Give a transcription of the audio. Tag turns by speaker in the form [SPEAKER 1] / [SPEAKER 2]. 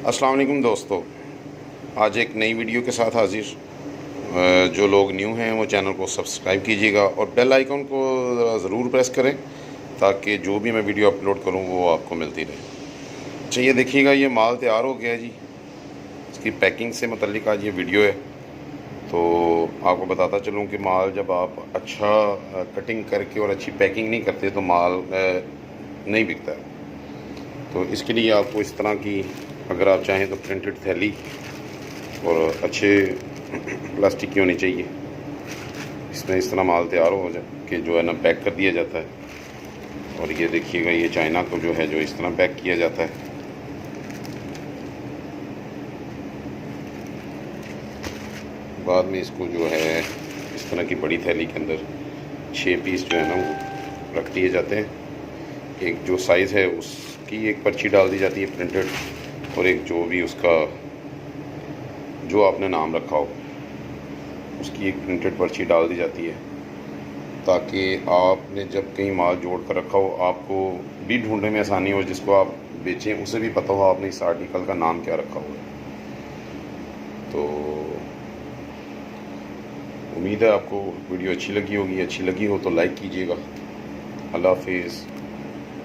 [SPEAKER 1] अस्सलाम वालेकुम दोस्तों, आज एक नई वीडियो के साथ हाजिर। जो लोग न्यू हैं वो चैनल को सब्सक्राइब कीजिएगा और बेल आइकन को ज़रूर प्रेस करें ताकि जो भी मैं वीडियो अपलोड करूं वो आपको मिलती रहे। अच्छा, ये देखिएगा, ये माल तैयार हो गया है जी। इसकी पैकिंग से मुतल्लिक आज ये वीडियो है, तो आपको बताता चलूँ कि माल जब आप अच्छा कटिंग करके और अच्छी पैकिंग नहीं करते तो माल नहीं बिकता है। तो इसके लिए आपको इस तरह की, अगर आप चाहें तो प्रिंटेड थैली और अच्छे प्लास्टिक की होनी चाहिए। इसमें इस तरह माल तैयार हो जाए कि जो है ना पैक कर दिया जाता है। और ये देखिएगा, ये चाइना को जो है जो इस तरह पैक किया जाता है। बाद में इसको जो है इस तरह की बड़ी थैली के अंदर 6 पीस जो है ना वो रख दिए जाते हैं। एक जो साइज़ है उसकी एक पर्ची डाल दी जाती है प्रिंटेड, और एक जो भी उसका जो आपने नाम रखा हो उसकी एक प्रिंटेड पर्ची डाल दी जाती है, ताकि आपने जब कहीं माल जोड़ कर रखा हो आपको भी ढूंढने में आसानी हो, जिसको आप बेचें उसे भी पता हो आपने इस आर्टिकल का नाम क्या रखा हुआ है। तो उम्मीद है आपको वीडियो अच्छी लगी होगी। अच्छी लगी हो तो लाइक कीजिएगा। अल्लाह हाफिज़।